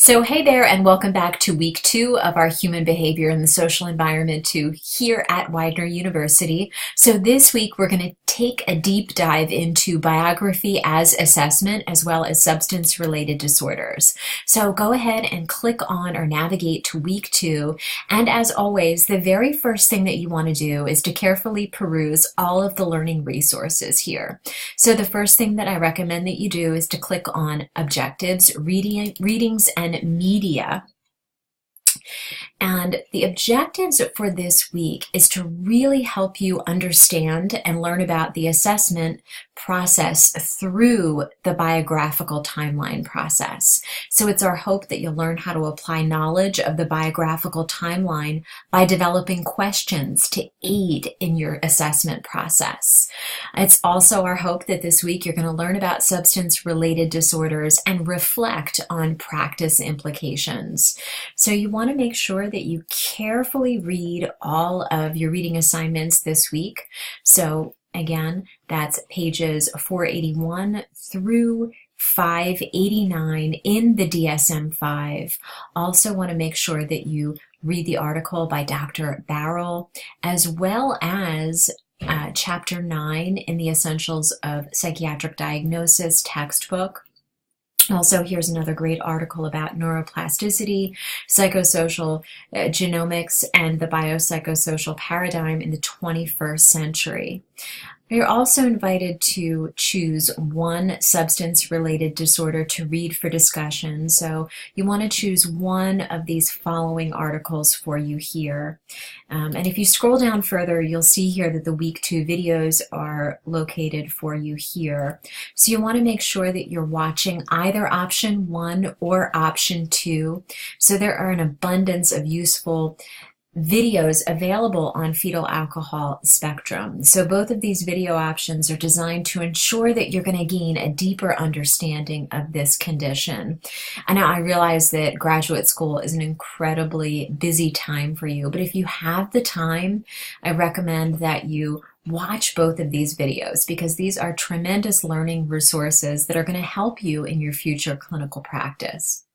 So hey there, and welcome back to week 2 of our Human Behavior in the Social Environment 2 here at Widener University. So this week we're going to take a deep dive into biography as assessment as well as substance-related disorders. So go ahead and click on or navigate to week 2. And as always, the very first thing that you want to do is to carefully peruse all of the learning resources here. So the first thing that I recommend that you do is to click on Objectives, Readings, and Media. And the objectives for this week is to really help you understand and learn about the assessment process through the biographical timeline process. So it's our hope that you'll learn how to apply knowledge of the biographical timeline by developing questions to aid in your assessment process. It's also our hope that this week you're going to learn about substance-related disorders and reflect on practice implications. So you want to make sure that you carefully read all of your reading assignments this week. So again, that's pages 481 through 589 in the DSM-5. Also want to make sure that you read the article by Dr. Barrell, as well as Chapter 9 in the Essentials of Psychiatric Diagnosis textbook. Also, here's another great article about neuroplasticity, psychosocial genomics, and the biopsychosocial paradigm in the 21st century. You're also invited to choose one substance-related disorder to read for discussion. So you want to choose one of these following articles for you here. And if you scroll down further, you'll see here that the week 2 videos are located for you here. So you want to make sure that you're watching either option 1 or option 2. So there are an abundance of useful videos available on fetal alcohol spectrum. So both of these video options are designed to ensure that you're going to gain a deeper understanding of this condition. And now I realize that graduate school is an incredibly busy time for you, but if you have the time, I recommend that you watch both of these videos because these are tremendous learning resources that are going to help you in your future clinical practice.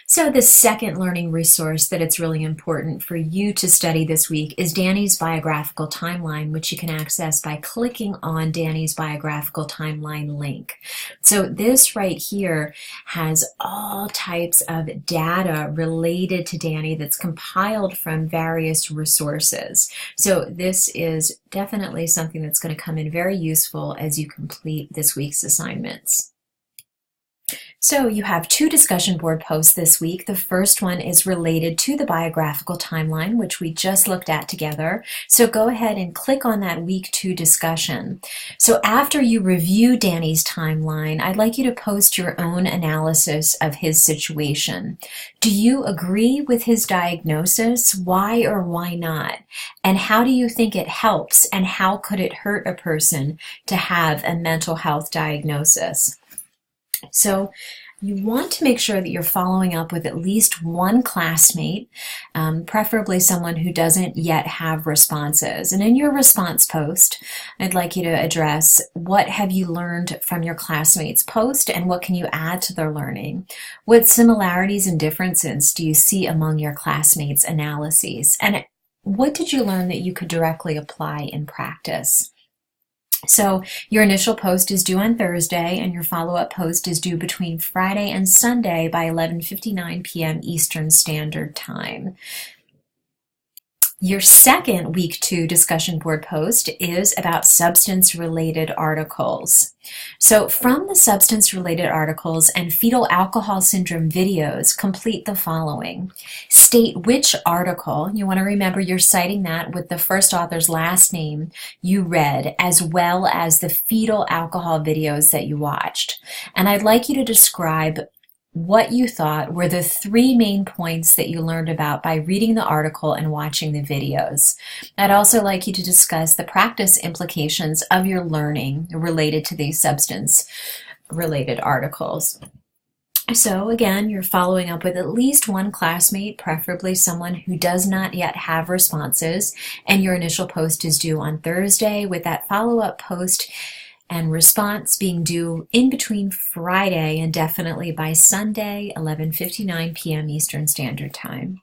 So the second learning resource that it's really important for you to study this week is Danny's Biographical Timeline, which you can access by clicking on Danny's Biographical Timeline link. So this right here has all types of data related to Danny that's compiled from various resources. So this is definitely something that's going to come in very useful as you complete this week's assignments. So you have 2 discussion board posts this week. The first one is related to the biographical timeline, which we just looked at together. So go ahead and click on that week 2 discussion. So after you review Danny's timeline, I'd like you to post your own analysis of his situation. Do you agree with his diagnosis? Why or why not? And how do you think it helps? And how could it hurt a person to have a mental health diagnosis? So you want to make sure that you're following up with at least one classmate, preferably someone who doesn't yet have responses. And in your response post, I'd like you to address what have you learned from your classmates' post and what can you add to their learning? What similarities and differences do you see among your classmates' analyses? And what did you learn that you could directly apply in practice? So your initial post is due on Thursday and your follow-up post is due between Friday and Sunday by 11:59 p.m. Eastern Standard Time. Your second week 2 discussion board post is about substance-related articles. So from the substance-related articles and fetal alcohol syndrome videos, complete the following. State which article, you want to remember you're citing that with the first author's last name you read, as well as the fetal alcohol videos that you watched. And I'd like you to describe what you thought were the 3 main points that you learned about by reading the article and watching the videos. I'd also like you to discuss the practice implications of your learning related to these substance-related articles. So again, you're following up with at least one classmate, preferably someone who does not yet have responses, and your initial post is due on Thursday with that follow-up post and response being due in between Friday and definitely by Sunday, 11:59 p.m. Eastern Standard Time.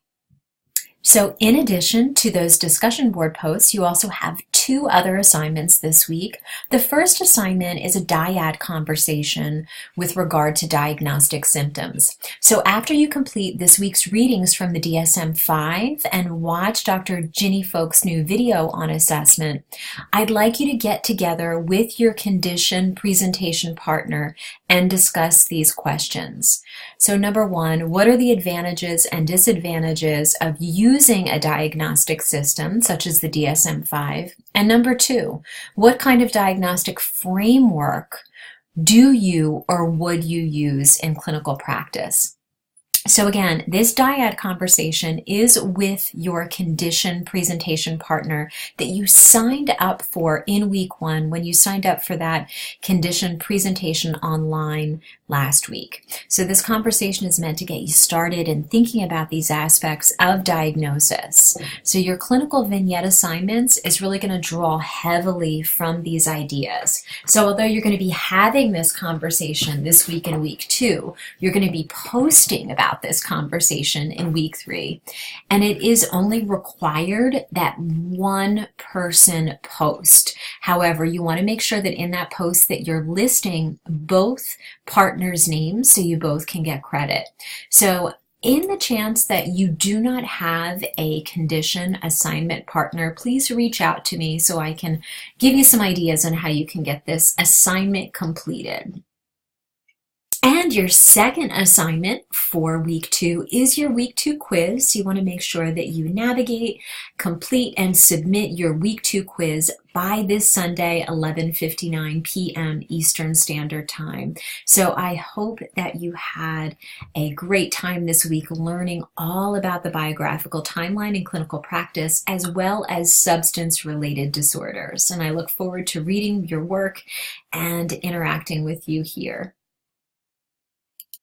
So in addition to those discussion board posts, you also have two other assignments this week. The first assignment is a dyad conversation with regard to diagnostic symptoms. So after you complete this week's readings from the DSM-5 and watch Dr. Ginny Folk's new video on assessment, I'd like you to get together with your condition presentation partner and discuss these questions. So number one, what are the advantages and disadvantages of using a diagnostic system such as the DSM-5? And number two, what kind of diagnostic framework do you or would you use in clinical practice? So again, this dyad conversation is with your condition presentation partner that you signed up for in week one when you signed up for that condition presentation online last week. So this conversation is meant to get you started in thinking about these aspects of diagnosis. So your clinical vignette assignments is really going to draw heavily from these ideas. So although you're going to be having this conversation this week in week two, you're going to be posting about this conversation in week three. And it is only required that one person post. However, you want to make sure that in that post that you're listing both partners' names so you both can get credit. So in the chance that you do not have a condition assignment partner, please reach out to me so I can give you some ideas on how you can get this assignment completed. And your second assignment for week two is your week two quiz. So you want to make sure that you navigate, complete, and submit your week two quiz by this Sunday, 11:59 p.m. Eastern Standard Time. So I hope that you had a great time this week learning all about the biographical timeline in clinical practice, as well as substance-related disorders. And I look forward to reading your work and interacting with you here.